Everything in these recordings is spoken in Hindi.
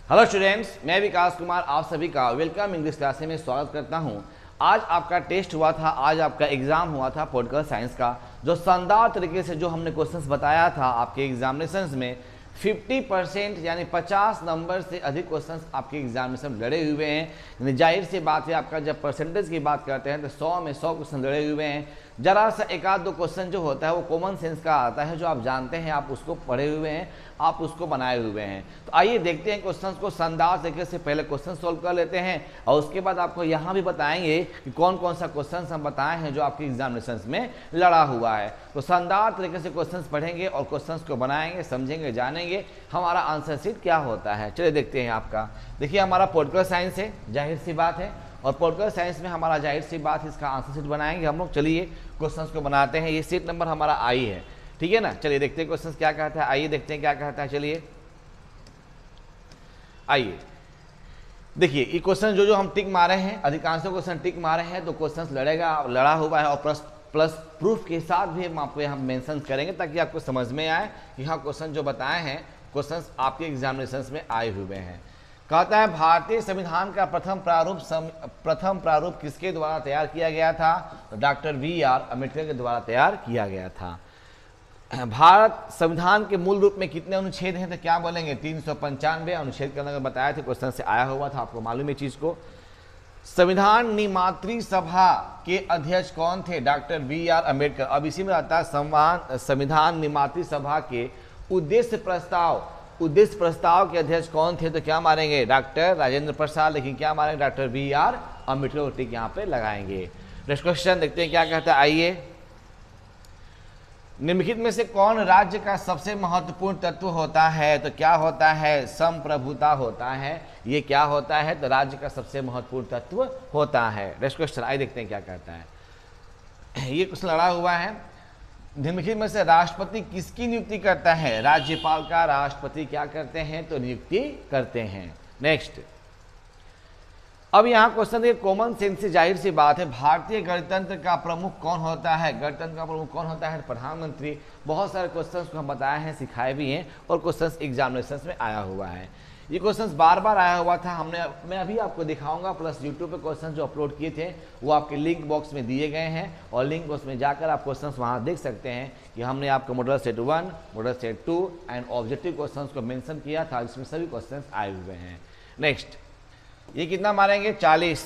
हेलो स्टूडेंट्स, मैं विकास कुमार आप सभी का वेलकम इंग्लिश क्लास में स्वागत करता हूं। आज आपका टेस्ट हुआ था, आज आपका एग्जाम हुआ था पॉलिटिकल साइंस का। जो शानदार तरीके से जो हमने क्वेश्चंस बताया था आपके एग्जामिनेशंस में 50% यानी 50 नंबर से अधिक क्वेश्चंस आपके एग्जामिनेशन में लड़े हुए हैं। यानी जाहिर सी बात है, आपका जब परसेंटेज की बात करते हैं तो 100 में 100 क्वेश्चन लड़े हुए हैं। जरा सा एक आध दो क्वेश्चन जो होता है वो कॉमन सेंस का आता है, जो आप जानते हैं, आप उसको पढ़े हुए हैं, आप उसको बनाए हुए हैं। तो आइए देखते हैं क्वेश्चंस को शानदार तरीके से। पहले क्वेश्चन सॉल्व कर लेते हैं और उसके बाद आपको यहाँ भी बताएंगे कि कौन कौन सा क्वेश्चन हम बताए हैं जो आपके एग्जामिनेशन में लड़ा हुआ है। तो शानदार तरीके से क्वेश्चंस पढ़ेंगे और क्वेश्चंस को बनाएंगे, समझेंगे, जानेंगे हमारा आंसर शीट क्या होता है। चलिए देखते हैं आपका। देखिए हमारा पॉलिटिकल साइंस है, जाहिर सी बात है, और पॉलिटिकल साइंस में हमारा जाहिर सी बात इसका आंसर शीट बनाएंगे हम लोग। चलिए क्वेश्चंस को बनाते हैं। ये सीट नंबर हमारा आई है, ठीक है ना। चलिए देखते हैं क्वेश्चंस क्या कहता है, आइए देखते हैं क्या कहता है। चलिए आइए देखिए, ये क्वेश्चन जो हम टिक मारे हैं, अधिकांश क्वेश्चन टिक मारे हैं, तो क्वेश्चन लड़ा हुआ है और प्लस प्रूफ के साथ भी हम आपको यहाँ मेंशन करेंगे ताकि आपको समझ में आए कि हाँ क्वेश्चन जो बताए हैं क्वेश्चन आपके एग्जामिनेशन में आए हुए हैं। कहता है भारतीय संविधान का प्रथम प्रारूप किसके द्वारा तैयार किया गया था? तो डॉक्टर बी.आर. अम्बेडकर के द्वारा तैयार किया गया था। भारत संविधान के मूल रूप में कितने अनुच्छेद हैं? तो क्या बोलेंगे? 395 अनुच्छेद के अंदर बताए थे, क्वेश्चन से आया हुआ था, आपको मालूम है चीज को। संविधान निर्मात्री सभा के अध्यक्ष कौन थे? Doctor B R. अम्बेडकर। अब इसी में आता है संविधान निर्मात्री सभा के उद्देश्य प्रस्ताव के अध्यक्ष कौन थे? तो क्या मारेंगे? डॉक्टर राजेंद्र प्रसाद। लेकिन क्या मारेंगे? Doctor B R. अम्बेडकर को टिक यहाँ पे लगाएंगे। नेक्स्ट क्वेश्चन देखते हैं क्या कहता है, आइए। निम्नलिखित में से कौन राज्य का सबसे महत्वपूर्ण तत्व होता है? तो क्या होता है? संप्रभुता होता है। ये क्या होता है? तो राज्य का सबसे महत्वपूर्ण तत्व होता है। नेक्स्ट क्वेश्चन आइए देखते हैं क्या कहता है। ये क्वेश्चन लड़ा हुआ है। निम्नलिखित में से राष्ट्रपति किसकी नियुक्ति करता है? राज्यपाल का राष्ट्रपति क्या करते हैं? तो नियुक्ति करते हैं। नेक्स्ट, अब यहाँ क्वेश्चन देखिए, कॉमन सेंस से जाहिर सी बात है, भारतीय गणतंत्र का प्रमुख कौन होता है? गणतंत्र का प्रमुख कौन होता है? प्रधानमंत्री। बहुत सारे क्वेश्चंस को हम बताए हैं, सिखाए भी हैं और क्वेश्चंस एग्जामिनेशन में आया हुआ है। ये क्वेश्चंस बार बार आया हुआ था, मैं अभी आपको दिखाऊंगा। प्लस यूट्यूब पे क्वेश्चन जो अपलोड किए थे वो आपके लिंक बॉक्स में दिए गए हैं और लिंक बॉक्स में जाकर आप क्वेश्चंस वहाँ देख सकते हैं कि हमने आपको model set 1, model set 2 and objective question को मेंशन किया था, जिसमें सभी क्वेश्चन आए हुए हैं। नेक्स्ट, ये कितना मारेंगे? 40।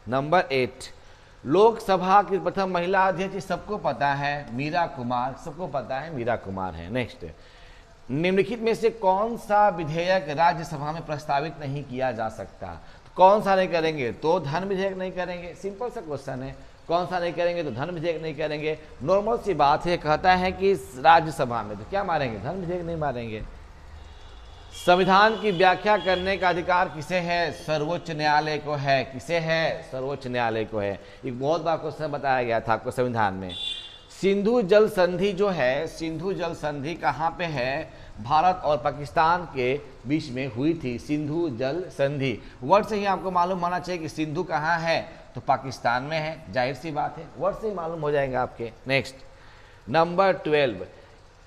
नंबर 8, लोकसभा की प्रथम महिला अध्यक्ष सबको पता है, मीरा कुमार। सबको पता है मीरा कुमार है। नेक्स्ट, निम्नलिखित में से कौन सा विधेयक राज्यसभा में प्रस्तावित नहीं किया जा सकता? तो कौन सा नहीं करेंगे? तो धन विधेयक नहीं करेंगे। सिंपल सा क्वेश्चन है, कौन सा नहीं करेंगे? तो धन विधेयक नहीं करेंगे। नॉर्मल सी बात है। कहता है कि राज्यसभा में, तो क्या मारेंगे? धन विधेयक नहीं मारेंगे। संविधान की व्याख्या करने का अधिकार किसे है? सर्वोच्च न्यायालय को है। किसे है? सर्वोच्च न्यायालय को है। एक बहुत बार क्वेश्चन बताया गया था आपको संविधान में। सिंधु जल संधि जो है, सिंधु जल संधि कहाँ पे है? भारत और पाकिस्तान के बीच में हुई थी सिंधु जल संधि। वर्ड से ही आपको मालूम होना चाहिए कि सिंधु कहाँ है, तो पाकिस्तान में है। जाहिर सी बात है, वर्ड से ही मालूम हो जाएगा आपके। नेक्स्ट, नंबर 12,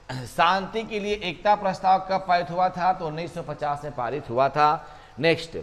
शांति के लिए एकता प्रस्ताव कब पारित हुआ था? तो 1950 में पारित हुआ था। नेक्स्ट,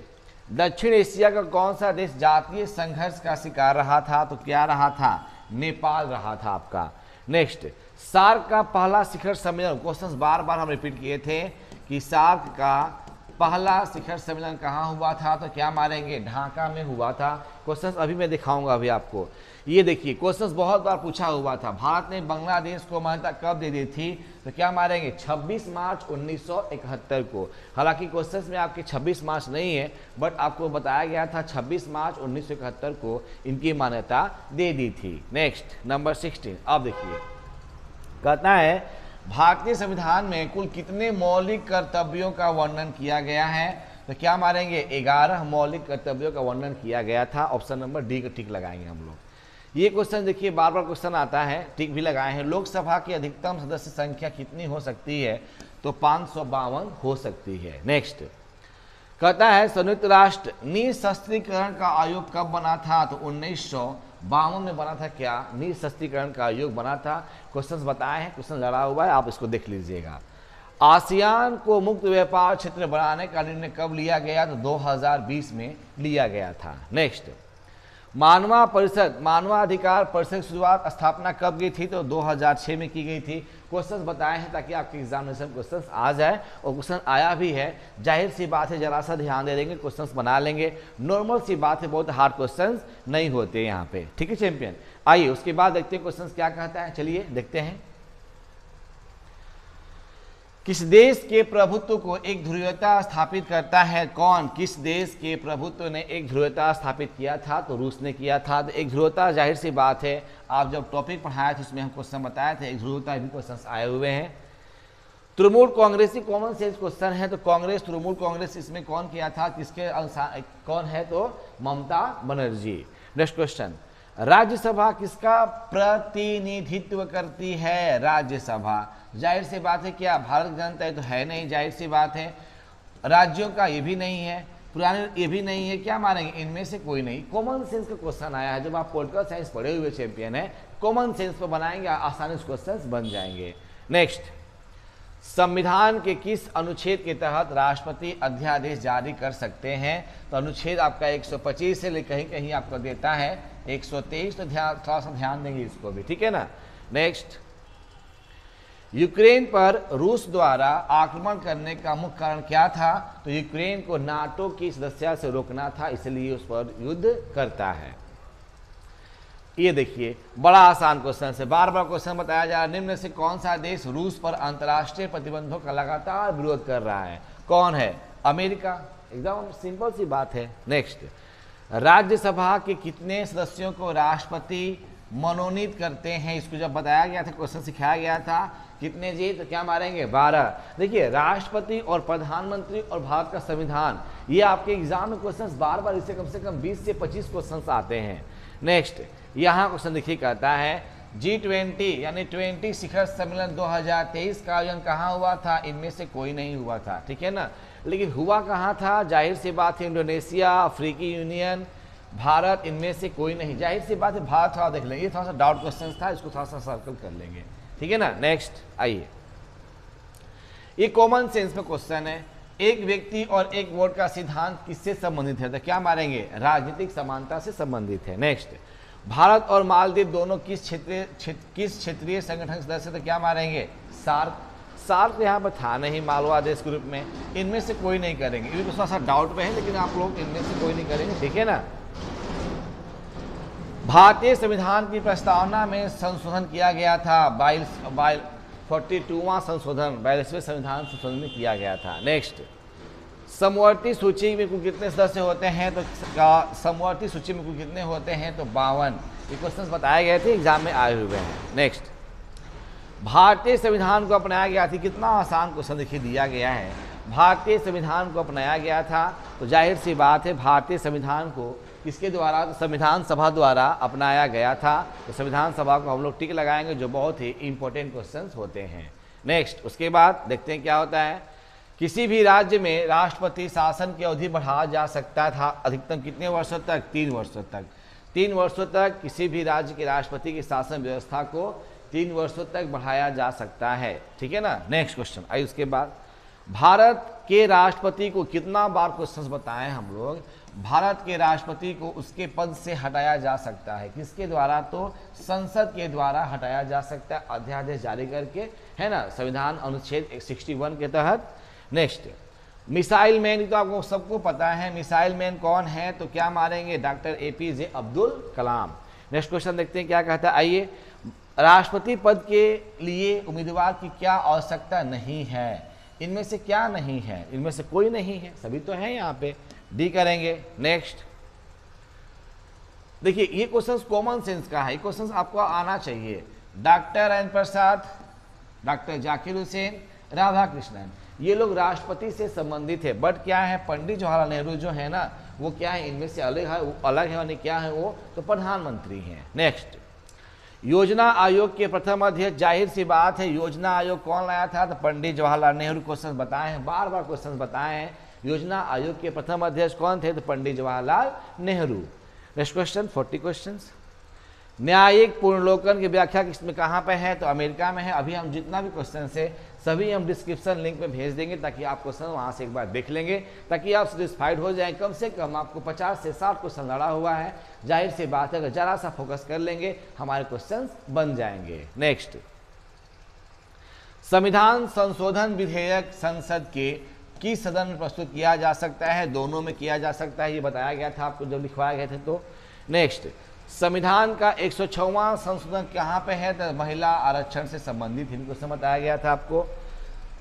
दक्षिण एशिया का कौन सा देश जातीय संघर्ष का शिकार रहा था? तो क्या रहा था? नेपाल रहा था आपका। नेक्स्ट, सार्क का पहला शिखर सम्मेलन, क्वेश्चन बार बार हम रिपीट किए थे कि सार्क का पहला शिखर सम्मेलन कहाँ हुआ था? तो क्या मारेंगे? ढाका में हुआ था। क्वेश्चंस अभी मैं दिखाऊंगा अभी आपको। ये देखिए, क्वेश्चंस बहुत बार पूछा हुआ था। भारत ने बांग्लादेश को मान्यता कब दे दी थी? तो क्या मारेंगे? 26 मार्च 1971 को। हालांकि क्वेश्चंस में आपके 26 मार्च नहीं है, बट आपको बताया गया था 26 मार्च 1971 को इनकी मान्यता दे दी थी। नेक्स्ट, नंबर 16, अब देखिए, कहता है भारतीय संविधान में कुल कितने मौलिक कर्तव्यों का वर्णन किया गया है? तो क्या मारेंगे? 11 मौलिक कर्तव्यों का वर्णन किया गया था। ऑप्शन नंबर डी का टिक लगाएंगे हम लोग। ये क्वेश्चन देखिए, बार बार क्वेश्चन आता है, टिक भी लगाए हैं। लोकसभा की अधिकतम सदस्य संख्या कितनी हो सकती है? तो 552 हो सकती है। नेक्स्ट, कहता है संयुक्त राष्ट्र निशस्त्रीकरण का आयोग कब बना था? तो 1952 में बना था। क्या निशस्त्रीकरण का आयोग बना था? क्वेश्चन बताए हैं, क्वेश्चन लड़ा हुआ है, आप इसको देख लीजिएगा। आसियान को मुक्त व्यापार क्षेत्र बनाने का निर्णय कब लिया गया? तो 2020 में लिया गया था। नेक्स्ट, मानवाधिकार परिषद की शुरुआत स्थापना कब की थी? तो 2006 में की गई थी। क्वेश्चंस बताए हैं ताकि आपके एग्जामिनेशन क्वेश्चंस आ जाए, और क्वेश्चन आया भी है। जाहिर सी बात है, जरा सा ध्यान दे देंगे, क्वेश्चंस बना लेंगे। नॉर्मल सी बात है, बहुत हार्ड क्वेश्चंस नहीं होते यहाँ पे। ठीक है चैंपियन, आइए उसके बाद देखते हैं क्वेश्चंस क्या कहता है। चलिए देखते हैं। किस देश के प्रभुत्व को एक ध्रुवीयता स्थापित करता है? कौन? किस देश के प्रभुत्व ने एक ध्रुवीयता स्थापित किया था? तो रूस ने किया था। तो एक ध्रुवीयता, जाहिर सी बात है, आप जब टॉपिक पढ़ाए थे उसमें हम क्वेश्चन बताए थे, एक ध्रुवीयता भी क्वेश्चन आए हुए हैं। Trinamool Congress, common sense question है। तो कांग्रेस, तृणमूल कांग्रेस, इसमें कौन किया था? किसके अनुसार कौन है? तो ममता बनर्जी। नेक्स्ट क्वेश्चन, राज्यसभा किसका प्रतिनिधित्व करती है? राज्यसभा, जाहिर सी बात है, क्या भारत जनता तो है नहीं, जाहिर सी बात है। राज्यों का ये भी नहीं है, पुराने ये भी नहीं है, क्या मानेंगे? इनमें से कोई नहीं। कॉमन सेंस का क्वेश्चन आया है, जब आप पॉलिटिकल साइंस पढ़े हुए चैंपियन है, कॉमन सेंस पर बनाएंगे, आसानी से क्वेश्चन बन जाएंगे। नेक्स्ट, संविधान के किस अनुच्छेद के तहत राष्ट्रपति अध्यादेश जारी कर सकते हैं? तो अनुच्छेद आपका 125 से लेकर कहीं कहीं आपको देता है 123, तो थोड़ा सा ध्यान देंगे इसको भी, ठीक है ना। नेक्स्ट, यूक्रेन पर रूस द्वारा आक्रमण करने का मुख्य कारण क्या था? तो यूक्रेन को नाटो की सदस्यता से रोकना था, इसलिए उस पर युद्ध करता है। ये देखिए, बड़ा आसान क्वेश्चन है, बार बार क्वेश्चन बताया जा रहा है। निम्न से कौन सा देश रूस पर अंतर्राष्ट्रीय प्रतिबंधों का लगातार विरोध कर रहा है? कौन है? अमेरिका। एकदम सिंपल सी बात है। नेक्स्ट, राज्यसभा के कितने सदस्यों को राष्ट्रपति मनोनीत करते हैं? इसको जब बताया गया था, क्वेश्चन सिखाया गया था, कितने जी? तो क्या मारेंगे? 12। देखिए, राष्ट्रपति और प्रधानमंत्री और भारत का संविधान, ये आपके एग्जाम में क्वेश्चन बार बार इससे कम से कम 20 से 25 क्वेश्चन आते हैं। नेक्स्ट, यहाँ क्वेश्चन देखिए, कहता है G20 यानी 20 शिखर सम्मेलन 2023 का आयोजन कहाँ हुआ था? इनमें से कोई नहीं हुआ था, ठीक है ना। लेकिन हुआ कहाँ था? जाहिर सी बात है, इंडोनेशिया, अफ्रीकी यूनियन, भारत, इनमें से कोई नहीं। जाहिर सी बात है, भारत थोड़ा देख लेंगे, थोड़ा सा डाउट क्वेश्चन था, इसको थोड़ा सा सर्कल कर लेंगे, ठीक है ना। नेक्स्ट आइए, ये कॉमन सेंस में क्वेश्चन है। एक व्यक्ति और एक वोट का सिद्धांत किससे संबंधित है? तो क्या मारेंगे? राजनीतिक समानता से संबंधित है। नेक्स्ट, भारत और मालदीव दोनों किस क्षेत्रीय संगठन के सदस्य? तो क्या मारेंगे? सार्क। सार्क यहाँ पर था नहीं, मालवा देश ग्रुप में, इनमें से कोई नहीं करेंगे। ये थोड़ा सा डाउट में है, लेकिन आप लोग इनमें से कोई नहीं करेंगे, ठीक है ना। भारतीय संविधान की प्रस्तावना में संशोधन किया गया था, 42वां संशोधन, 42वें संविधान संशोधन में किया गया था। नेक्स्ट, समवर्ती सूची में कुल कितने सदस्य होते हैं? तो समवर्ती सूची में कुल कितने होते हैं? तो 52। ये क्वेश्चन बताए गए थे, एग्जाम में आए हुए हैं। नेक्स्ट, भारतीय संविधान को अपनाया गया था, कितना आसान क्वेश्चन देखिए दिया गया है। भारतीय संविधान को अपनाया गया था, तो जाहिर सी बात है, भारतीय संविधान को किसके द्वारा? तो संविधान सभा द्वारा अपनाया गया था। तो संविधान सभा को हम लोग टिक लगाएंगे, जो बहुत ही इंपॉर्टेंट क्वेश्चंस होते हैं। नेक्स्ट, उसके बाद देखते हैं क्या होता है। किसी भी राज्य में राष्ट्रपति शासन की अवधि बढ़ाया जा सकता था, अधिकतम कितने वर्षों तक? 3 वर्षों तक। 3 वर्षों तक किसी भी राज्य के राष्ट्रपति की शासन व्यवस्था को 3 वर्षों तक बढ़ाया जा सकता है, ठीक है ना। नेक्स्ट क्वेश्चन आइए, उसके बाद भारत के राष्ट्रपति को कितना बार क्वेश्चन बताएं हम लोग, भारत के राष्ट्रपति को उसके पद से हटाया जा सकता है, किसके द्वारा? तो संसद के द्वारा हटाया जा सकता है, अध्यादेश जारी करके, है ना, संविधान अनुच्छेद 61 के तहत। नेक्स्ट, मिसाइल मैन, तो आपको सबको पता है मिसाइल मैन कौन है? तो क्या मारेंगे? Doctor APJ Abdul Kalam. Next question देखते हैं क्या कहता है, आइए। राष्ट्रपति पद के लिए उम्मीदवार की क्या आवश्यकता नहीं है? इनमें से क्या नहीं है? इनमें से कोई नहीं है, सभी तो हैं यहाँ पे, डी करेंगे। नेक्स्ट, देखिए ये क्वेश्चन कॉमन सेंस का है, क्वेश्चन आपको आना चाहिए। डॉक्टर राजेंद्र प्रसाद, डॉक्टर जाकिर हुसैन, राधाकृष्णन, ये लोग राष्ट्रपति से संबंधित है, बट क्या है, पंडित जवाहरलाल नेहरू जो है ना, वो क्या है, इनमें से अलग है, वो अलग है, यानी क्या है, वो तो प्रधानमंत्री हैं। नेक्स्ट, योजना आयोग के प्रथम अध्यक्ष, जाहिर सी बात है, योजना आयोग कौन लाया था? तो पंडित जवाहरलाल नेहरू। क्वेश्चन बताए हैं, बार बार क्वेश्चन बताए हैं, योजना आयोग के प्रथम अध्यक्ष कौन थे? तो Pandit Jawaharlal Nehru. Next question, 40 question. न्यायिक पुनर्लोकन की व्याख्या किसमें कहाँ पे है, तो अमेरिका में है। अभी हम जितना भी क्वेश्चन है सभी हम डिस्क्रिप्शन लिंक में भेज देंगे, ताकि आप क्वेश्चन वहाँ से एक बार देख लेंगे, ताकि आप सेटिस्फाइड हो जाएं। कम से कम आपको 50 से 60 क्वेश्चन लड़ा हुआ है, जाहिर सी बात है अगर जरा सा फोकस कर लेंगे हमारे क्वेश्चन बन जाएंगे। नेक्स्ट, संविधान संशोधन विधेयक संसद के किस सदन में प्रस्तुत किया जा सकता है, दोनों में किया जा सकता है, ये बताया गया था आपको जब लिखवाए गए थे। तो नेक्स्ट, संविधान का 106वां संशोधन कहाँ पे है, तो महिला आरक्षण से संबंधित इनको से बताया गया था आपको।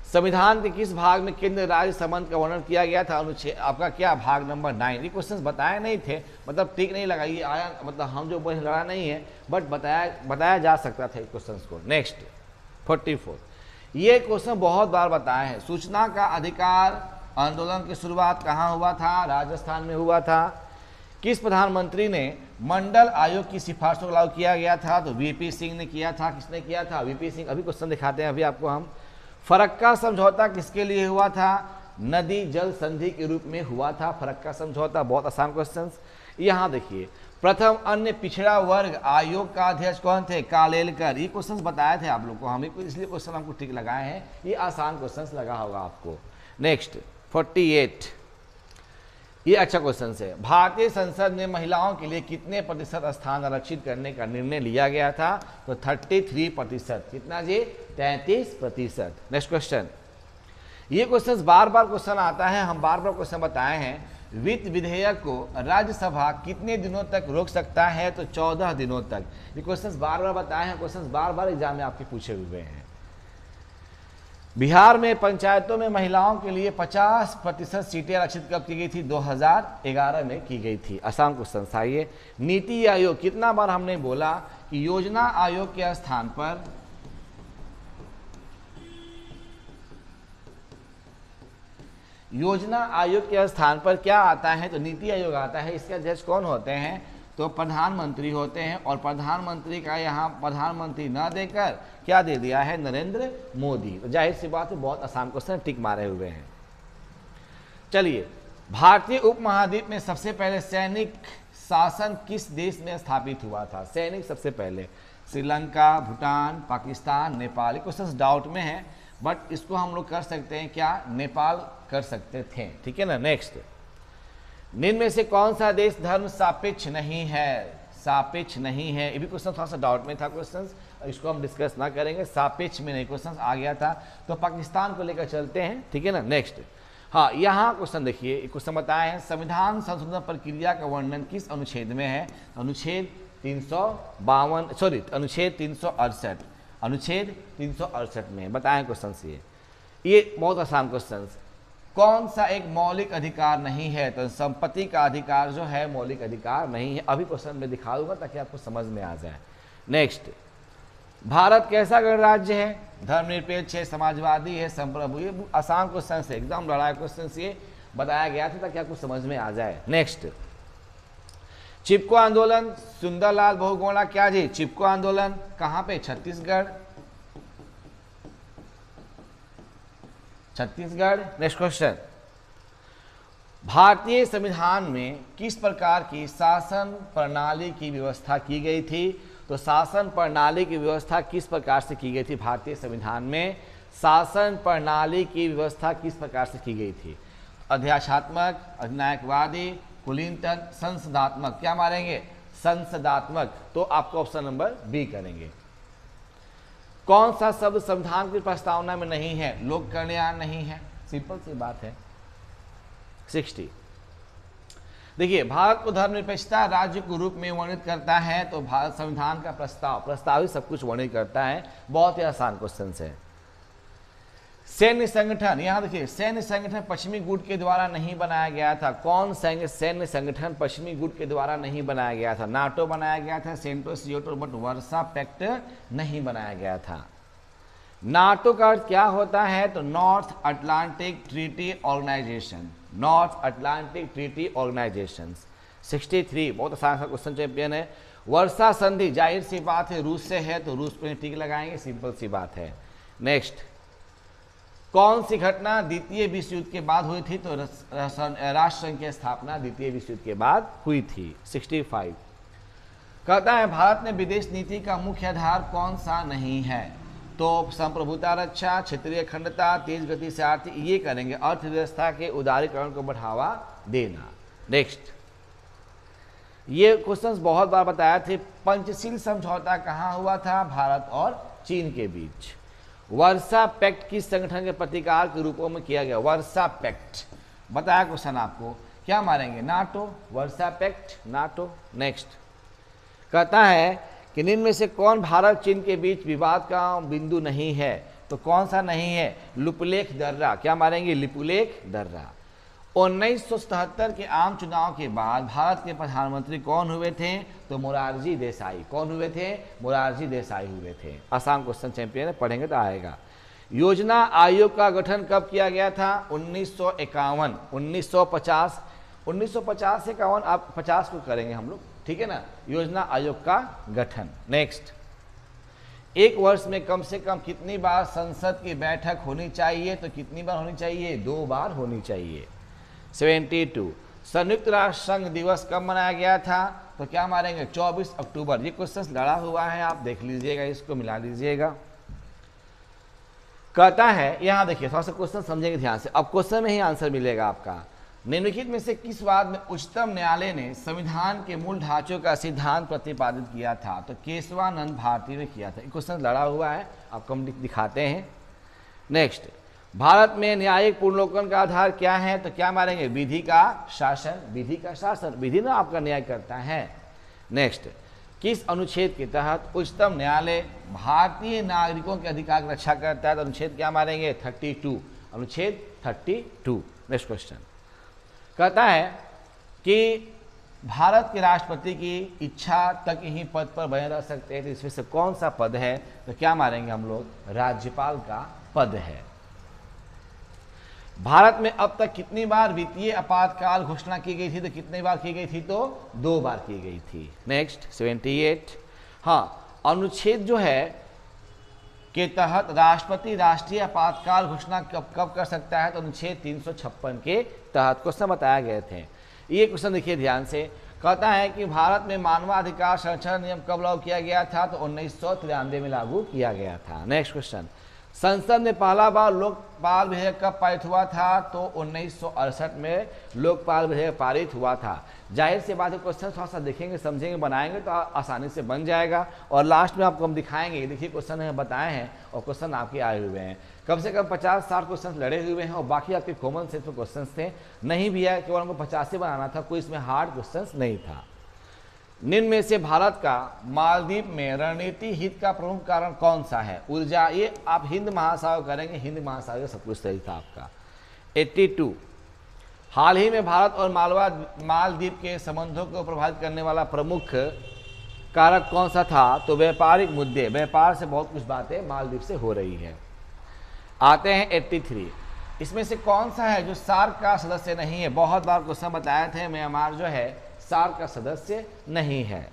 संविधान के किस भाग में केंद्र राज्य संबंध का वर्णन किया गया था, अनुच्छेद आपका क्या भाग नंबर 9। ये क्वेश्चन बताए नहीं थे, मतलब ठीक नहीं लगा, ये आया मतलब हम जो लड़ा नहीं है, बट बताया जा सकता था क्वेश्चन को। नेक्स्ट 44, ये क्वेश्चन बहुत बार बताया है। सूचना का अधिकार आंदोलन की शुरुआत कहाँ हुआ था, राजस्थान में हुआ था। किस प्रधानमंत्री ने मंडल आयोग की सिफारिशों को लागू किया गया था, तो वीपी सिंह ने किया था। किसने किया था, वीपी सिंह। अभी क्वेश्चन दिखाते हैं अभी आपको हम। फरक्का समझौता किसके लिए हुआ था, नदी जल संधि के रूप में हुआ था फरक्का समझौता। बहुत आसान क्वेश्चन। यहाँ देखिए, प्रथम अन्य पिछड़ा वर्ग आयोग का अध्यक्ष कौन थे, कालेलकर। ये क्वेश्चन बताए थे आप लोग को हम, इसलिए क्वेश्चन हमको ठीक लगाए हैं, ये आसान क्वेश्चन लगा होगा आपको। नेक्स्ट 48, ये अच्छा क्वेश्चन है। भारतीय संसद में महिलाओं के लिए कितने प्रतिशत स्थान आरक्षित करने का निर्णय लिया गया था, तो 33%। कितना जी, 33%। नेक्स्ट क्वेश्चन, ये क्वेश्चन बार बार क्वेश्चन आता है, हम बार बार क्वेश्चन बताए हैं। वित्त विधेयक को राज्यसभा कितने दिनों तक रोक सकता है, तो 14 दिनों तक। ये क्वेश्चन बार बार बताए हैं, क्वेश्चन बार बार एग्जाम में आपके पूछे हुए हैं। बिहार में पंचायतों में महिलाओं के लिए 50% सीटें आरक्षित कब की गई थी, 2011 में की गई थी। आसान क्वेश्चन था ये। नीति आयोग, कितना बार हमने बोला कि योजना आयोग के स्थान पर योजना आयोग के स्थान पर क्या आता है, तो नीति आयोग आता है। इसके अध्यक्ष कौन होते हैं, तो प्रधानमंत्री होते हैं। और प्रधानमंत्री का यहाँ प्रधानमंत्री न देकर क्या दे दिया है, नरेंद्र मोदी। तो जाहिर सी बात है बहुत आसान क्वेश्चन टिक मारे हुए हैं। चलिए, भारतीय उपमहाद्वीप में सबसे पहले सैनिक शासन किस देश में स्थापित हुआ था, सैनिक सबसे पहले, श्रीलंका, भूटान, पाकिस्तान, नेपाल। क्वेश्चन डाउट में है, बट इसको हम लोग कर सकते हैं क्या, नेपाल कर सकते थे, ठीक है ना। नेक्स्ट, निम्न में से कौन सा देश धर्म सापेक्ष नहीं है, सापेक्ष नहीं है। ये भी क्वेश्चन थोड़ा सा डाउट में था क्वेश्चन, इसको हम डिस्कस ना करेंगे, सापेक्ष में नहीं क्वेश्चन आ गया था, तो पाकिस्तान को लेकर चलते हैं, ठीक है ना। नेक्स्ट, हाँ यहाँ क्वेश्चन देखिए, क्वेश्चन बताया है, संविधान संशोधन प्रक्रिया का वर्णन किस अनुच्छेद में है, अनुच्छेद 352, सॉरी अनुच्छेद 368, अनुच्छेद 368 में बताएं क्वेश्चन से। ये बहुत आसान क्वेश्चन। कौन सा एक मौलिक अधिकार नहीं है, तो संपत्ति का अधिकार जो है मौलिक अधिकार नहीं है। अभी क्वेश्चन में दिखा दूंगा ताकि आपको समझ में आ जाए। नेक्स्ट, भारत कैसा गणराज्य है, धर्मनिरपेक्ष है, समाजवादी है, संप्रभु। ये आसान क्वेश्चन है, एकदम लड़ाई क्वेश्चन से बताया गया था ताकि आपको समझ में आ जाए। नेक्स्ट, चिपको आंदोलन, सुंदरलाल बहुगुणा क्या जी, चिपको आंदोलन कहाँ पे, छत्तीसगढ़, छत्तीसगढ़। नेक्स्ट क्वेश्चन, भारतीय संविधान में किस प्रकार की शासन प्रणाली की व्यवस्था की गई थी, तो शासन प्रणाली की व्यवस्था किस प्रकार से की गई थी, भारतीय संविधान में शासन प्रणाली की व्यवस्था किस प्रकार से की गई थी, अध्याशात्मक, अधिनायकवादी, कुलीनतंत्र, संसदात्मक। क्या मारेंगे, संसदात्मक, तो आपको ऑप्शन नंबर बी करेंगे। कौन सा शब्द संविधान की प्रस्तावना में नहीं है, लोक कल्याण नहीं है, सिंपल सी बात है। 60, देखिए, भारत को धर्मनिरपेक्षता राज्य के रूप में वर्णित करता है, तो भारत संविधान का प्रस्ताव ही सब कुछ वर्णित करता है। बहुत ही आसान क्वेश्चन है। सैन्य संगठन, यहाँ देखिए, सैन्य संगठन पश्चिमी गुट के द्वारा नहीं बनाया गया था। कौन सैन्य संगठन पश्चिमी गुट के द्वारा नहीं बनाया गया था, नाटो बनाया गया था, सेंटो सियोटो, बट वर्सा पैक्ट नहीं बनाया गया था। नाटो का अर्थ क्या होता है, तो North Atlantic Treaty Organization, North Atlantic Treaty Organization. 63, बहुत आसान सा क्वेश्चन चैंपियन है। वर्सा संधि, जाहिर सी बात है रूस से है, तो रूस पर टिक लगाएंगे, सिंपल सी बात है। नेक्स्ट, कौन सी घटना द्वितीय विश्व युद्ध के बाद हुई थी, तो राष्ट्र संघ की स्थापना द्वितीय विश्व युद्ध के बाद हुई थी। 65, कहता है भारत में विदेश नीति का मुख्य आधार कौन सा नहीं है? तो संप्रभुता, रक्षा, क्षेत्रीय अखंडता, तेज गति से आर्थिक, ये करेंगे अर्थव्यवस्था के उदारीकरण को बढ़ावा देना। नेक्स्ट, ये क्वेश्चंस बहुत बार बताया थे। पंचशील समझौता कहाँ हुआ था? भारत और चीन के बीच। वर्सा पैक्ट किस संगठन के प्रतिकार के रूपों में किया गया? वर्सा पैक्ट बताया क्वेश्चन आपको, क्या मारेंगे? नाटो, वर्सा पैक्ट, नाटो। नेक्स्ट, कहता है कि निम्न में से कौन भारत चीन के बीच विवाद का बिंदु नहीं है? तो कौन सा नहीं है? लिपुलेख दर्रा। क्या मारेंगे? लिपुलेख दर्रा। 1977 के आम चुनाव के बाद भारत के प्रधानमंत्री कौन हुए थे? तो मोरारजी देसाई। कौन हुए थे? मोरारजी देसाई हुए थे। आसान क्वेश्चन चैंपियन है, पढ़ेंगे तो आएगा। योजना आयोग का गठन कब किया गया था? 1951, 1950, 1950 से 51, आप 50 को करेंगे हम लोग, ठीक है ना। योजना आयोग का गठन। नेक्स्ट, एक वर्ष में कम से कम कितनी बार संसद की बैठक होनी चाहिए? तो कितनी बार होनी चाहिए? 2 बार होनी चाहिए। 72, संयुक्त राष्ट्र संघ दिवस कब मनाया गया था? तो क्या मारेंगे? 24 अक्टूबर। ये क्वेश्चन लड़ा हुआ है, आप देख लीजिएगा, इसको मिला लीजिएगा। कहता है, यहां देखिए थोड़ा सा क्वेश्चन समझेंगे ध्यान से, अब क्वेश्चन में ही आंसर मिलेगा आपका। निम्नलिखित में से किस बात में उच्चतम न्यायालय ने संविधान के मूल ढांचों का सिद्धांत प्रतिपादित किया था? तो केशवानंद भारती ने किया था। क्वेश्चन लड़ा हुआ है, आपको हम दिखाते हैं। नेक्स्ट, भारत में न्यायिक पुनर्लोकन का आधार क्या है? तो क्या मारेंगे? विधि का शासन। विधि का शासन, विधि ना आपका न्याय करता है। नेक्स्ट, किस अनुच्छेद के तहत उच्चतम न्यायालय भारतीय नागरिकों के अधिकार की रक्षा करता है? तो अनुच्छेद क्या मारेंगे? 32, अनुच्छेद 32। नेक्स्ट क्वेश्चन, कहता है कि भारत के राष्ट्रपति की इच्छा तक ही पद पर बने रह सकते हैं, तो इसमें से कौन सा पद है? तो क्या मारेंगे हम लोग? राज्यपाल का पद है। भारत में अब तक कितनी बार वित्तीय आपातकाल घोषणा की गई थी? तो कितनी बार की गई थी? तो 2 बार की गई थी। नेक्स्ट, 78, हाँ, अनुच्छेद जो है के तहत राष्ट्रपति राष्ट्रीय आपातकाल घोषणा कब कर सकता है? तो अनुच्छेद 356 के तहत क्वेश्चन बताए गए थे। ये क्वेश्चन देखिए ध्यान से, कहता है कि भारत में मानवाधिकार संरक्षण नियम कब लागू किया गया था? तो 1993 में लागू किया गया था। नेक्स्ट क्वेश्चन, संसद में पहला बार लोकपाल विधेयक कब पारित हुआ था? तो 1968 में लोकपाल विधेयक पारित हुआ था। जाहिर सी बात है, क्वेश्चन थोड़ा सा देखेंगे, समझेंगे, बनाएंगे तो आसानी से बन जाएगा। और लास्ट में आपको हम दिखाएंगे, देखिए क्वेश्चन है बताए हैं और क्वेश्चन आपके आए हुए हैं। कम से कम 50-60 क्वेश्चन लड़े हुए हैं और बाकी आपके कॉमन सेंस में क्वेश्चन थे। नहीं भी है, केवल हमको 50 से बनाना था, कोई इसमें हार्ड क्वेश्चन नहीं था। निम्न में से भारत का मालदीव में रणनीति हित का प्रमुख कारण कौन सा है? ऊर्जा। ये आप हिंद महासागर करेंगे, हिंद महासागर सब कुछ सही था आपका। 82, हाल ही में भारत और मालदीव के संबंधों को प्रभावित करने वाला प्रमुख कारक कौन सा था? तो व्यापारिक मुद्दे। व्यापार से बहुत कुछ बातें मालदीव से हो रही है। आते हैं 83, इसमें से कौन सा है जो सार्क का सदस्य नहीं है? बहुत बार क्वेश्चन बताए थे, म्यांमार जो है सार्क का सदस्य नहीं है।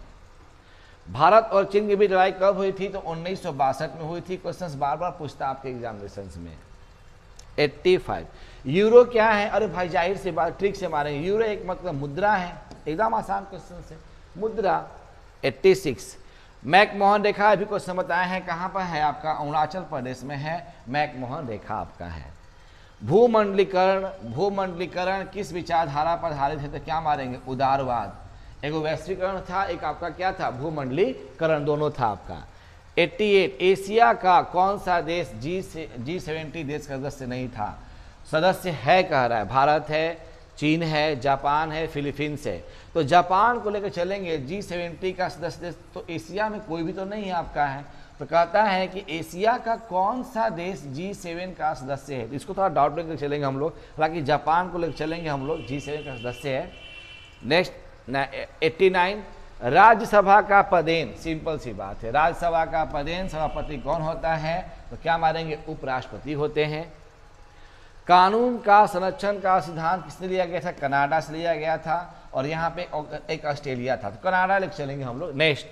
भारत और चीन के बीच लड़ाई कब हुई थी? तो 1962 में हुई थी। क्वेश्चंस बार बार पूछता आपके एग्जामिनेशंस में। 85, यूरो क्या है? अरे भाई जाहिर से बात, ट्रिक से मारेंगे। यूरो एक मतलब मुद्रा है, एकदम आसान क्वेश्चन है, मुद्रा। 86, मैकमोहन रेखा अभी क्वेश्चन बताए हैं, कहाँ पर है आपका? अरुणाचल प्रदेश में है मैकमोहन रेखा आपका है। भूमंडलीकरण किस विचारधारा पर आधारित है? तो क्या मारेंगे? उदारवाद। एक वैश्वीकरण था, एक आपका क्या था? भूमंडलीकरण, दोनों था आपका। 88, एशिया का कौन सा देश G70 देश का सदस्य नहीं था? सदस्य है कह रहा है, भारत है, चीन है, जापान है, फिलीपींस है। तो जापान को लेकर चलेंगे, G70 का सदस्य देश, तो एशिया में कोई भी तो नहीं है आपका है। तो कहता है कि एशिया का कौन सा देश G7 का सदस्य है? इसको थोड़ा डाउट लेकर चलेंगे हम लोग, हालांकि जापान को लेकर चलेंगे हम लोग, G7 का सदस्य है। नेक्स्ट 89, राज्यसभा का पदेन, सिंपल सी बात है, राज्यसभा का पदेन सभापति कौन होता है? तो क्या मारेंगे? उपराष्ट्रपति होते हैं। कानून का संरक्षण का सिद्धांत किसने लिया गया था? कनाडा से लिया गया था, और यहाँ पे एक ऑस्ट्रेलिया था, तो कनाडा लेकर चलेंगे हम लोग। नेक्स्ट,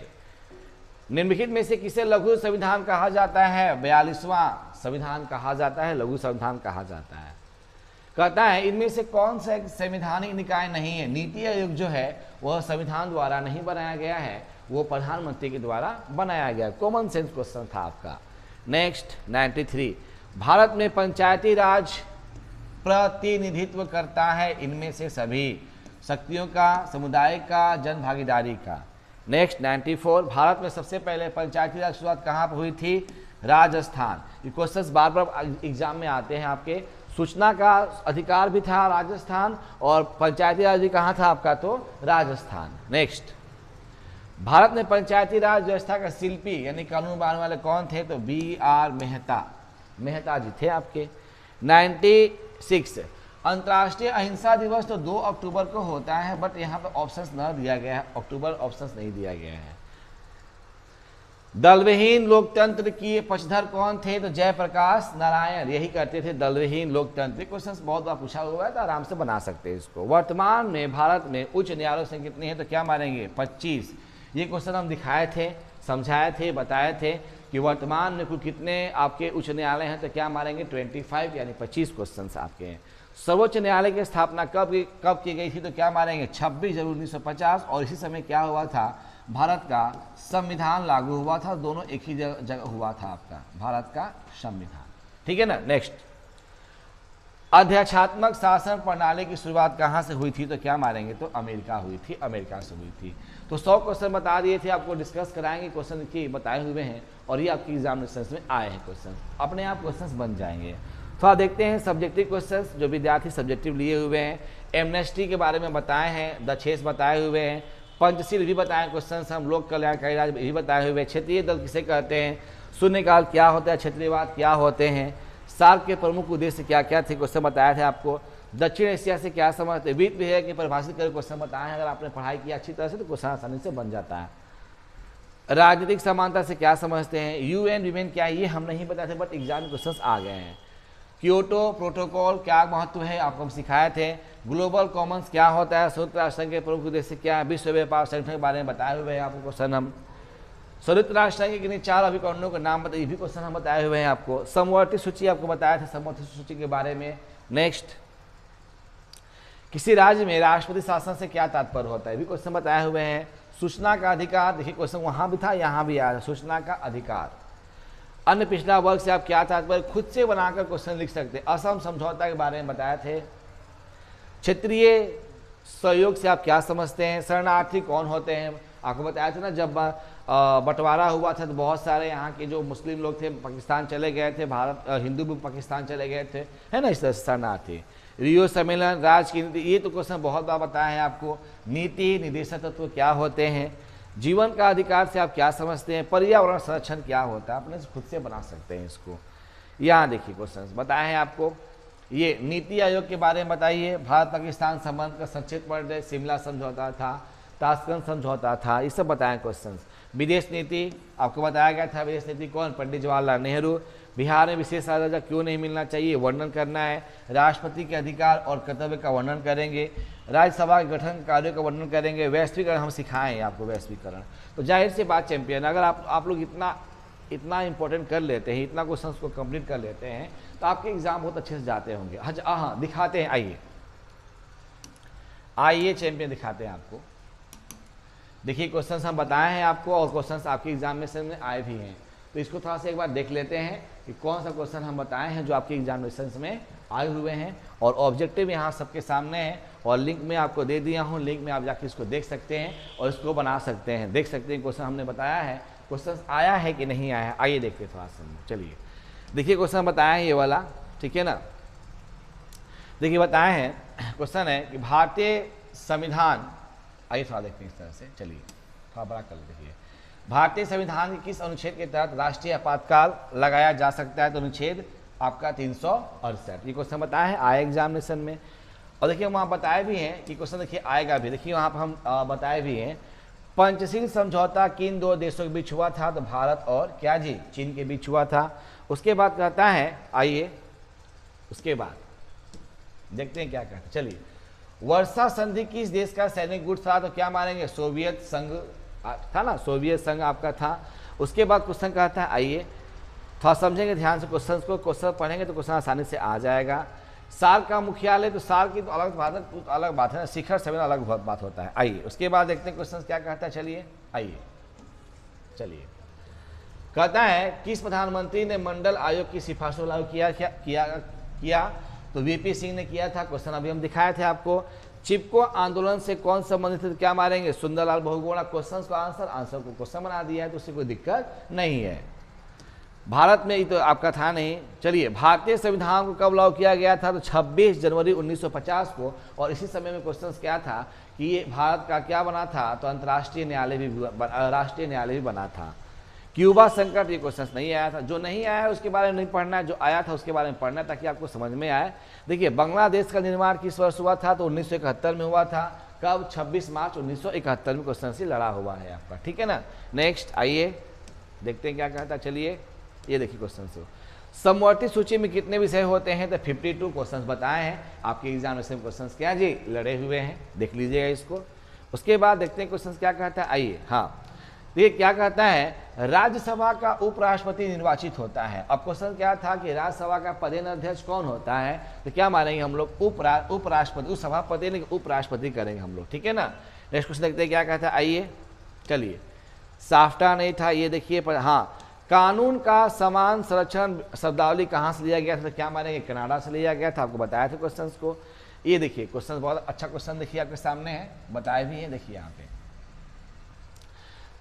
निम्नलिखित में से किसे लघु संविधान कहा जाता है? 42वां संविधान कहा जाता है, लघु संविधान कहा जाता है। कहता है इनमें से कौन सा एक संवैधानिक निकाय नहीं है? नीति आयोग जो है वह संविधान द्वारा नहीं बनाया गया है, वो प्रधानमंत्री के द्वारा बनाया गया। कॉमन सेंस क्वेश्चन था आपका। नेक्स्ट 93, भारत में पंचायती राज प्रतिनिधित्व करता है इनमें से सभी शक्तियों का, समुदाय का, जन भागीदारी का। नेक्स्ट 94, भारत में सबसे पहले पंचायती राज शुरुआत कहाँ पर हुई थी? राजस्थान। ये क्वेश्चंस बार बार एग्जाम में आते हैं आपके। सूचना का अधिकार भी था राजस्थान और पंचायती राज भी कहाँ था आपका? तो राजस्थान। नेक्स्ट, भारत में पंचायती राज व्यवस्था का शिल्पी यानी कानून बनाने वाले कौन थे? तो BR मेहता जी थे आपके। 96, अंतर्राष्ट्रीय अहिंसा दिवस तो 2 अक्टूबर को होता है, बट यहाँ पर ऑप्शंस न दिया गया है, अक्टूबर ऑप्शंस नहीं दिया गया है। दलविहीन लोकतंत्र की पक्षधर कौन थे? तो जयप्रकाश नारायण यही करते थे, दलविहीन लोकतंत्र। क्वेश्चन बहुत बार पूछा हुआ है तो आराम से बना सकते हैं इसको। वर्तमान में भारत में उच्च न्यायालयों से कितनी है? तो क्या मारेंगे? 25। ये क्वेश्चन हम दिखाए थे, समझाए थे, बताए थे कि वर्तमान में कुल कितने आपके उच्च न्यायालय हैं, तो क्या मारेंगे? 25 यानी 25 क्वेश्चन आपके हैं। सर्वोच्च न्यायालय की स्थापना कब की गई थी? तो क्या मारेंगे? 26 जनवरी 1950। और इसी समय क्या हुआ था? भारत का संविधान लागू हुआ था। दोनों एक ही जगह हुआ था आपका, भारत का संविधान। ठीक है ना। नेक्स्ट, अध्यक्षात्मक शासन प्रणाली की शुरुआत कहाँ से हुई थी? तो क्या मारेंगे? तो अमेरिका हुई थी, अमेरिका से हुई थी। तो 100 क्वेश्चन बता दिए थे आपको, डिस्कस कराएंगे। क्वेश्चन की बताए हुए हैं और ये आपकी एग्जामिनेशन में आए हैं क्वेश्चन, अपने आप क्वेश्चन बन जाएंगे। थोड़ा देखते हैं सब्जेक्टिव क्वेश्चंस जो विद्यार्थी सब्जेक्टिव लिए हुए हैं। एमनेस्टी के बारे में बताए हैं, दक्षेस बताए हुए हैं, पंचशील भी बताए क्वेश्चन, हम लोक कल्याणकारी राज्य भी बताए हुए हैं। क्षेत्रीय दल किसे कहते हैं? शून्यकाल क्या होता है? क्षेत्रीयवाद क्या होते हैं? सार्क के प्रमुख उद्देश्य क्या क्या थे? क्वेश्चन बताया था आपको। दक्षिण एशिया से क्या समझते? वित्त विधेयक की परिभाषित करके क्वेश्चन बताए हैं। अगर आपने पढ़ाई की अच्छी तरह से तो क्वेश्चन आसानी से बन जाता है। राजनीतिक समानता से क्या समझते हैं? UN विमेन क्या? ये हम नहीं बताते बट एग्जाम क्वेश्चन आ गए हैं। क्योटो प्रोटोकॉल क्या महत्व है? आपको हम सिखाए थे। ग्लोबल कॉमन्स क्या होता है? संयुक्त राष्ट्र संघ के प्रमुख उद्देश्य क्या है? विश्व व्यापार संगठन के बारे में बताए हुए हैं आपको क्वेश्चन हम। संयुक्त राष्ट्र संघ के किन्हीं 4 अभिकरणों के नाम बताइए, भी क्वेश्चन हम बताए हुए हैं आपको। समवर्ती सूची आपको बताया था, समवर्ती सूची के बारे में। नेक्स्ट, किसी राज्य में राष्ट्रपति शासन से क्या तात्पर्य होता है? भी क्वेश्चन बताए हुए हैं। सूचना का अधिकार, देखिए क्वेश्चन वहां भी था, यहाँ भी आया। सूचना का अधिकार। अन्य पिछड़ा वर्ग से आप क्या तात्पर्य? खुद से बनाकर क्वेश्चन लिख सकते हैं। असम समझौता के बारे में बताए थे। क्षेत्रीय सहयोग से आप क्या समझते हैं? शरणार्थी कौन होते हैं? आपको बताया था ना, जब बंटवारा हुआ था तो बहुत सारे यहाँ के जो मुस्लिम लोग थे पाकिस्तान चले गए थे, भारत हिंदू भी पाकिस्तान चले गए थे, है ना, इस तरह से शरणार्थी। रियो सम्मेलन, राज की नीति, ये तो क्वेश्चन बहुत बार बताया है आपको। नीति निदेशक तत्व क्या होते हैं? जीवन का अधिकार से आप क्या समझते हैं? पर्यावरण संरक्षण क्या होता है? अपने खुद से बना सकते हैं इसको। यहाँ देखिए क्वेश्चन बताए हैं आपको। ये नीति आयोग के बारे में बताइए। भारत पाकिस्तान संबंध का संक्षिप्त वर्णन, शिमला समझौता था, ताशकंद समझौता था, ये सब बताए क्वेश्चन। विदेश नीति आपको बताया गया था। विदेश नीति कौन? पंडित जवाहरलाल नेहरू। बिहार में विशेष दर्जा क्यों नहीं मिलना चाहिए? वर्णन करना है। राष्ट्रपति के अधिकार और कर्तव्य का वर्णन करेंगे। राज्यसभा के गठन कार्यों का वर्णन करेंगे। वैश्वीकरण हम सिखाएं आपको, वैश्वीकरण। तो जाहिर सी बात चैंपियन, अगर आप लोग इतना इंपॉर्टेंट कर लेते हैं, इतना क्वेश्चन को कंप्लीट कर लेते हैं, तो आपके एग्जाम बहुत अच्छे से जाते होंगे। हाँ दिखाते हैं, आइए चैंपियन दिखाते हैं आपको। देखिए क्वेश्चंस हम बताए हैं आपको और क्वेश्चंस आपके एग्जामिनेशन में आए भी हैं, तो इसको थोड़ा सा एक बार देख लेते हैं कि कौन सा क्वेश्चन हम बताए हैं जो आपके एग्जामिनेशन में आए हुए हैं। और ऑब्जेक्टिव यहाँ सबके सामने है और लिंक में आपको दे दिया हूँ, लिंक में आप जाके इसको देख सकते हैं और इसको बना सकते हैं। देख सकते हैं क्वेश्चन हमने बताया है, क्वेश्चन आया है कि नहीं आया है। आइए देखते थोड़ा सा। चलिए देखिए क्वेश्चन बताया है ये वाला, ठीक है ना। देखिए बताए हैं, क्वेश्चन है कि भारतीय संविधान, आइए थोड़ा देखते हैं इस तरह से। चलिए थोड़ा बड़ा कर देखिए। भारतीय संविधान के किस अनुच्छेद के तहत राष्ट्रीय आपातकाल लगाया जा सकता है? तो अनुच्छेद आपका 368। ये क्वेश्चन बताया है, आए एग्जामिनेशन में। और देखिए वहाँ बताए भी हैं कि क्वेश्चन देखिए आएगा भी। देखिए वहाँ पर हम बताए भी हैं, पंचशील समझौता किन 2 देशों के बीच हुआ था? तो भारत और क्या जी? चीन के बीच हुआ था। उसके बाद कहता है, आइए उसके बाद देखते हैं क्या कहता है। चलिए, वर्षा संधि किस देश का सैनिक गुट था? तो क्या मानेंगे? सोवियत संघ था ना, सोवियत संघ आपका था। उसके बाद क्वेश्चन कहता है, आइए थोड़ा समझेंगे ध्यान से क्वेश्चन को, क्वेश्चन पढ़ेंगे तो क्वेश्चन आसानी से आ जाएगा। सार्क का मुख्यालय, तो सार्क की तो अलग बात है, शिखर सम्मेलन अलग बात होता है। आइए उसके बाद देखते हैं क्वेश्चन क्या कहता है। चलिए आइए चलिए, कहता है किस प्रधानमंत्री ने मंडल आयोग की सिफारिशों लागू किया तो वीपी सिंह ने किया था। क्वेश्चन अभी हम दिखाए थे आपको। चिपको आंदोलन से कौन संबंधित है तो क्या मारेंगे, सुंदरलाल बहुगुणा। क्वेश्चन का आंसर को क्वेश्चन बना दिया है तो उससे कोई दिक्कत नहीं है। भारत में ये तो आपका था नहीं। चलिए, भारतीय संविधान को कब लागू किया गया था तो 26 जनवरी 1950 को। और इसी समय में क्वेश्चन क्या था कि ये भारत का क्या बना था तो अंतर्राष्ट्रीय न्यायालय भी राष्ट्रीय न्यायालय भी बना था। क्यूबा संकट, ये क्वेश्चन नहीं आया था। जो नहीं आया है उसके बारे में नहीं पढ़ना है, जो आया था उसके बारे में पढ़ना है ताकि आपको समझ में आए। देखिए, बांग्लादेश का निर्माण किस वर्ष हुआ था तो 1971 में हुआ था। कब, 26 मार्च 1971 में क्वेश्चन से लड़ा हुआ है आपका, ठीक है ना। नेक्स्ट आइए देखते हैं क्या कहता है। चलिए, ये देखिए क्वेश्चन से, समवर्ती सूची में कितने विषय होते हैं तो 52 क्वेश्चन बताए हैं। आपके एग्जामिनेशन में क्वेश्चन क्या जी लड़े हुए हैं, देख लीजिएगा इसको। उसके बाद देखते हैं क्वेश्चन क्या कहता है। आइए, हाँ, ये क्या कहता है, राज्यसभा का उपराष्ट्रपति निर्वाचित होता है। अब क्वेश्चन क्या था कि राज्यसभा का पदेन अध्यक्ष कौन होता है तो क्या मानेंगे हम लोग, उपराष्ट्रपति। उस सभापति नहीं, उपराष्ट्रपति करेंगे हम लोग, ठीक है ना। नेक्स्ट क्वेश्चन देखते हैं क्या कहता है। आइए, चलिए, साफ्टा नहीं था, ये देखिए। हाँ, कानून का समान संरक्षण शब्दावली कहाँ से लिया गया था तो क्या मानेंगे, कनाडा से लिया गया था। आपको बताया था क्वेश्चन को। ये देखिए क्वेश्चन बहुत अच्छा क्वेश्चन देखिए आपके सामने है, बताए भी है। देखिए यहाँ पे,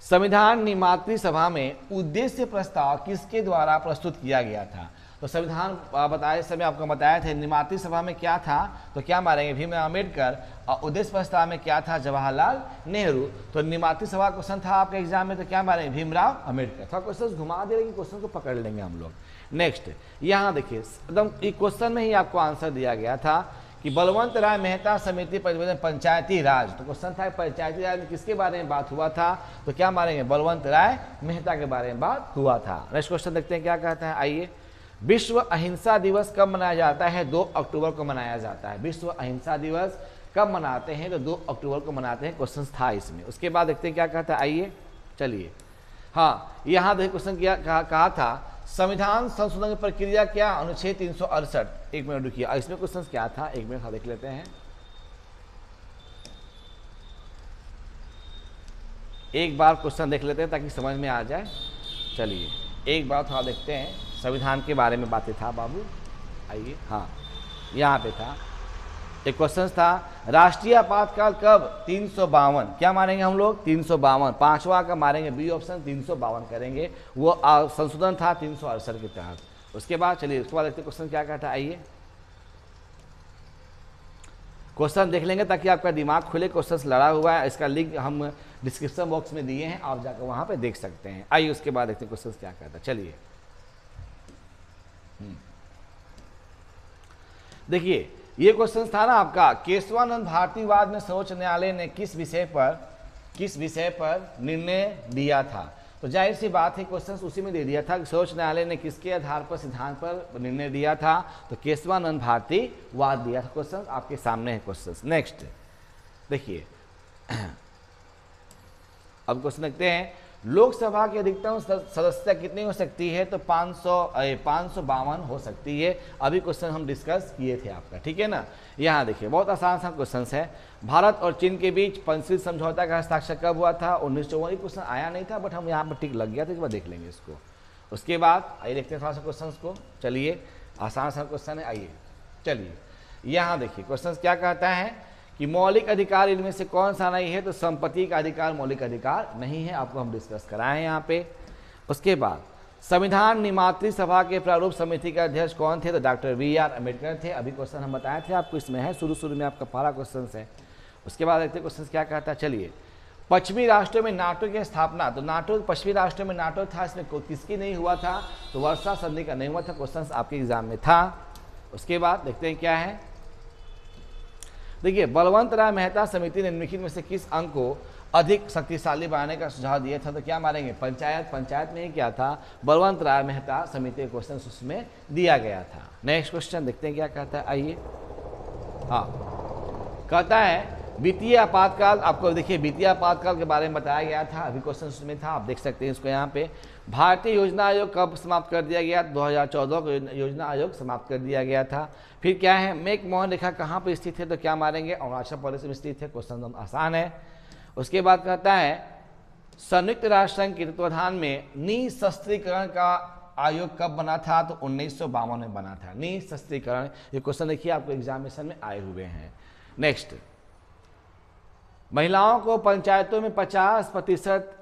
संविधान निर्मात्री सभा में उद्देश्य प्रस्ताव किसके द्वारा प्रस्तुत किया गया था तो संविधान बताए समय आपको बताया था निर्मात्री सभा में क्या था तो क्या मारेंगे, भीमराव अम्बेडकर। और उद्देश्य प्रस्ताव में क्या था, जवाहरलाल नेहरू। तो निर्मात्री सभा क्वेश्चन था आपके एग्जाम में तो क्या मारेंगे, भीमराव अम्बेडकर। थोड़ा क्वेश्चन घुमा दे रहे, क्वेश्चन को पकड़ लेंगे हम लोग। नेक्स्ट, यहाँ देखिए एकदम क्वेश्चन में ही आपको आंसर दिया गया था कि बलवंत राय मेहता समिति प्रतिवेदन पंचायती राज। तो क्वेश्चन था पंचायती राज में किसके बारे में बात हुआ था तो क्या मारेंगे, बलवंत राय मेहता के बारे में बात हुआ था। नेक्स्ट क्वेश्चन देखते हैं क्या कहता है। आइए, विश्व अहिंसा दिवस कब मनाया जाता है, 2 अक्टूबर को मनाया जाता है। विश्व अहिंसा दिवस कब मनाते हैं तो 2 अक्टूबर को मनाते हैं। क्वेश्चन था इसमें। उसके बाद देखते हैं क्या कहता है। आइए, चलिए, हाँ, यहाँ देखिए क्वेश्चन क्या कहा था, संविधान संशोधन की प्रक्रिया क्या, अनुच्छेद 368। एक मिनट रुकिए, इसमें क्वेश्चन क्या था, एक मिनट देख लेते हैं। एक बार क्वेश्चन देख लेते हैं ताकि समझ में आ जाए। चलिए, एक बार थोड़ा देखते हैं, संविधान के बारे में बातें था बाबू। आइए, हाँ, यहाँ पे था एक क्वेश्चन था, राष्ट्रीय आपातकाल कब, 352। क्या मारेंगे हम लोग, 352। पांचवा का मारेंगे बी ऑप्शन, 352 करेंगे। वो संशोधन था 368 के तहत। उसके बाद चलिए उसके बाद देखते क्वेश्चन क्या कहता है। आइए, क्वेश्चन देख लेंगे ताकि आपका दिमाग खुले। क्वेश्चन लड़ा हुआ है, इसका लिंक हम डिस्क्रिप्शन बॉक्स में दिए हैं, आप जाकर वहां पे देख सकते हैं। आइए, उसके बाद देखते क्वेश्चन क्या कहता है। चलिए, देखिए ये क्वेश्चन था ना आपका, केशवानंद भारतीवाद में सर्वोच्च न्यायालय ने किस विषय पर निर्णय दिया था तो जाहिर सी बात है क्वेश्चन उसी में दे दिया था कि सर्वोच्च न्यायालय ने किसके आधार पर सिद्धांत पर निर्णय दिया था तो केशवानंद भारतीवाद दिया था। क्वेश्चन आपके सामने है क्वेश्चन। नेक्स्ट देखिए, अब क्वेश्चन देखते हैं, लोकसभा की अधिकतम सदस्यता कितनी हो सकती है तो 552 हो सकती है। अभी क्वेश्चन हम डिस्कस किए थे आपका, ठीक है ना। यहाँ देखिए बहुत आसान सा क्वेश्चन है, भारत और चीन के बीच पंचशील समझौता का हस्ताक्षर कब हुआ था, 1954। क्वेश्चन आया नहीं था बट हम यहाँ पर टिक लग गया था, एक बार देख लेंगे इसको। उसके बाद आइए देखते हैं थोड़ा सा क्वेश्चन को। चलिए, आसान सा क्वेश्चन है। आइए, चलिए यहाँ देखिए क्वेश्चन क्या कहता है कि मौलिक अधिकार इनमें से कौन सा नहीं है तो संपत्ति का अधिकार मौलिक अधिकार नहीं है, आपको हम डिस्कस कराए हैं यहाँ पे। उसके बाद संविधान निर्मात्री सभा के प्रारूप समिति के अध्यक्ष कौन थे तो डॉक्टर BR अम्बेडकर थे। अभी क्वेश्चन हम बताए थे आपको, इसमें है शुरू में आपका पहला क्वेश्चन है। उसके बाद देखते क्वेश्चन क्या कहता है। चलिए, पश्चिमी राष्ट्रों में नाटो की स्थापना तो नाटो पश्चिमी राष्ट्रों में नाटो था, इसमें किसकी नहीं हुआ था तो वर्षा संधि का नहीं हुआ था। क्वेश्चन आपके एग्जाम में था। उसके बाद देखते हैं क्या है। देखिए, बलवंत राय मेहता समिति ने निम्नलिखित में से किस अंग को अधिक शक्तिशाली बनाने का सुझाव दिया था तो क्या मारेंगे, पंचायत में ही क्या था, बलवंत राय मेहता समिति का क्वेश्चन उसमें दिया गया था। नेक्स्ट क्वेश्चन देखते हैं क्या कहता है। आइए, हाँ, कहता है वित्तीय आपातकाल। आपको देखिए वित्तीय आपातकाल के बारे में बताया गया था, अभी क्वेश्चन उसमें था, आप देख सकते हैं इसको यहाँ पे। भारतीय योजना आयोग कब समाप्त कर दिया गया, 2014 को योजना आयोग समाप्त कर दिया गया था। फिर क्या है, मेक मोहन रेखा कहाँ पर स्थित है तो क्या मारेंगे, अरुणाचल प्रदेश में स्थित है। क्वेश्चन आसान है। उसके बाद कहता है संयुक्त राष्ट्र संघ के तत्वाधान में निशस्त्रीकरण का आयोग कब बना था? तो 1952 में बना था निशस्त्रीकरण। ये क्वेश्चन देखिए आपको एग्जामिनेशन में आए हुए हैं। नेक्स्ट, महिलाओं को पंचायतों में 50%,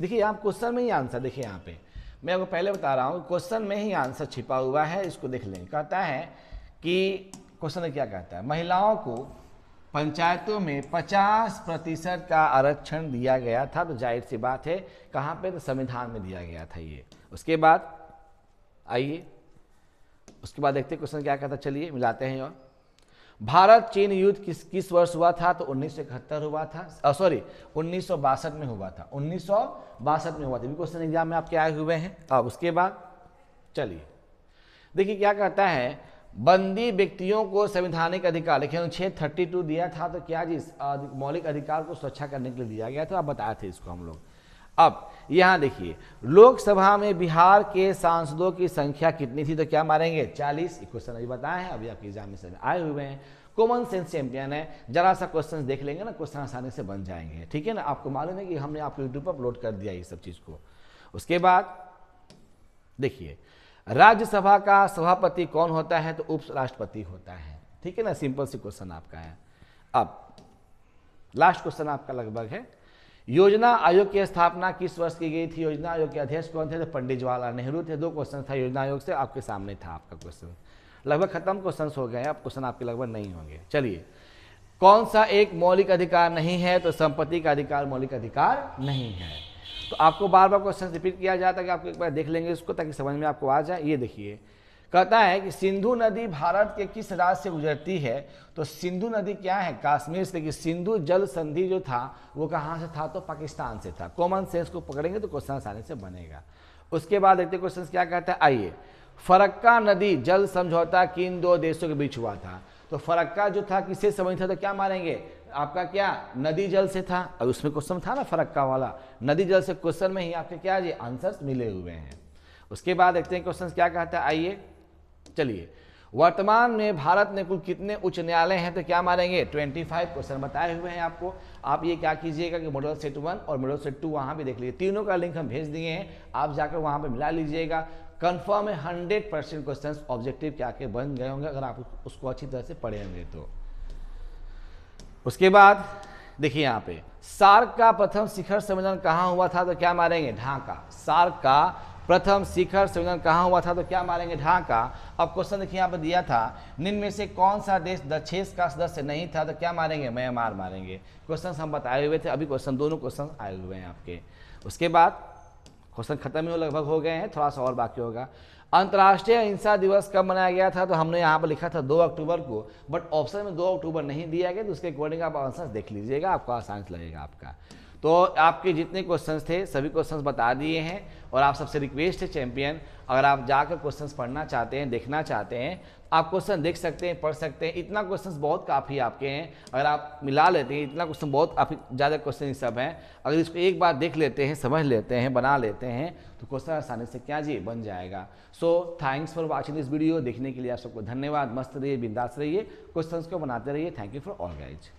देखिए आप क्वेश्चन में ही आंसर देखिए, यहाँ पे मैं आपको पहले बता रहा हूँ क्वेश्चन में ही आंसर छिपा हुआ है, इसको देख लें। कहता है कि क्वेश्चन में क्या कहता है, महिलाओं को पंचायतों में 50% का आरक्षण दिया गया था। तो जाहिर सी बात है कहाँ पे? तो संविधान में दिया गया था ये। उसके बाद आइए, उसके बाद देखते क्वेश्चन क्या कहता, चलिए मिलाते हैं। और भारत चीन युद्ध किस वर्ष हुआ था? तो 1971 हुआ था, सॉरी 1962 में हुआ था, 1962 में हुआ था। क्वेश्चन एग्जाम में आपके आए हुए हैं। अब उसके बाद चलिए देखिए क्या कहता है, बंदी व्यक्तियों को संवैधानिक अधिकार, देखिए अनुच्छेद 32 दिया था। तो क्या जी मौलिक अधिकार को सुरक्षा करने के लिए दिया गया था, आप बताए थे इसको हम लोग। अब यहां देखिए, लोकसभा में बिहार के सांसदों की संख्या कितनी थी? तो क्या मारेंगे? 40। क्वेश्चन अभी बताए हैं, अभी आपके एग्जामिनेशन में आए हुए हैं। कॉमन सेंस चैंपियन है, जरा सा क्वेश्चन देख लेंगे ना, क्वेश्चन आसानी से बन जाएंगे। ठीक है ना, आपको मालूम है कि हमने आपको यूट्यूब पर अपलोड कर दिया ये सब चीज को। उसके बाद देखिए, राज्यसभा का सभापति कौन होता है? तो उपराष्ट्रपति होता है। ठीक है ना, सिंपल सी क्वेश्चन आपका है। अब लास्ट क्वेश्चन आपका लगभग है, योजना आयोग की स्थापना किस वर्ष की गई थी? योजना आयोग के अध्यक्ष कौन थे? तो पंडित जवाहरलाल नेहरू थे। 2 क्वेश्चन था योजना आयोग से, आपके सामने था आपका क्वेश्चन। लगभग खत्म क्वेश्चन हो गए, अब क्वेश्चन आपके लगभग नहीं होंगे। चलिए, कौन सा एक मौलिक अधिकार नहीं है? तो संपत्ति का अधिकार मौलिक अधिकार नहीं है। तो आपको बार बार क्वेश्चन रिपीट किया जाता है कि आपको एक बार देख लेंगे इसको ताकि समझ में आपको आ जाए। ये देखिए, कहता है कि सिंधु नदी भारत के किस राज्य से गुजरती है? तो सिंधु नदी क्या है? कश्मीर से। कि सिंधु जल संधि जो था वो कहाँ से था? तो पाकिस्तान से था। कॉमन सेंस को पकड़ेंगे तो क्वेश्चन आसानी से बनेगा। उसके बाद देखते क्वेश्चन क्या कहता है, आइए। फरक्का नदी जल समझौता किन 2 देशों के बीच हुआ था? तो फरक्का जो था किससे संबंधित था? तो क्या मारेंगे आपका? क्या नदी जल से था। अब उसमें क्वेश्चन था ना फरक्का वाला, नदी जल से। क्वेश्चन में ही आपके क्या जी आंसर्स मिले हुए हैं। उसके बाद देखते हैं क्वेश्चन क्या कहता है, आइए चलिए। वर्तमान में भारत में कुल कितने उच्च न्यायालय हैं? तो क्या मारेंगे? 25 क्वेश्चन बताए हुए हैं आपको। आप ये क्या कीजिएगा कि मॉडल सेट 1 और मॉडल सेट 2 वहाँ भी देख लीजिए, तीनों का लिंक हम भेज दिए हैं, आप जाकर वहाँ पे मिला लीजिएगा। कंफर्म है 100% क्वेश्चन ऑब्जेक्टिव क्या के बन गए होंगे अगर आप उसको अच्छी तरह से पढ़े होंगे तो। उसके बाद देखिए यहाँ पे, सार्क का प्रथम शिखर सम्मेलन कहाँ हुआ था? तो क्या मारेंगे? ढाका। सार्क का प्रथम शिखर सम्मेलन कहाँ हुआ था? तो क्या मारेंगे? ढाका। अब क्वेश्चन देखिए यहाँ पर दिया था, निम्न में से कौन सा देश दक्षेश का सदस्य नहीं था? तो क्या मारेंगे? म्यांमार मारेंगे। क्वेश्चन हम बताए हुए थे, अभी क्वेश्चन दोनों क्वेश्चन आए हुए हैं आपके। उसके बाद क्वेश्चन खत्म ही लगभग हो गए हैं, थोड़ा सा और बाकी होगा। अंतर्राष्ट्रीय अहिंसा दिवस कब मनाया गया था? तो हमने यहाँ पर लिखा था 2 अक्टूबर को, बट ऑप्शन में 2 अक्टूबर नहीं दिया गया, तो उसके अकॉर्डिंग आप आंसर देख लीजिएगा, आपको आसान लगेगा आपका। तो आपके जितने क्वेश्चंस थे सभी क्वेश्चंस बता दिए हैं, और आप सबसे रिक्वेस्ट है चैंपियन, अगर आप जाकर क्वेश्चंस पढ़ना चाहते हैं, देखना चाहते हैं, आप क्वेश्चन देख सकते हैं, पढ़ सकते हैं। इतना क्वेश्चंस बहुत काफ़ी आपके हैं, अगर आप मिला लेते हैं इतना क्वेश्चन, बहुत काफ़ी ज़्यादा क्वेश्चन ये सब हैं। अगर इसको एक बार देख लेते हैं, समझ लेते हैं, बना लेते हैं, तो क्वेश्चन आसानी से क्या जी बन जाएगा। So thanks for watching this video. देखने के लिए आप सबको धन्यवाद। मस्त रहिए, बिंदास रहिए, क्वेश्चंस को बनाते रहिए। Thank you for all guys.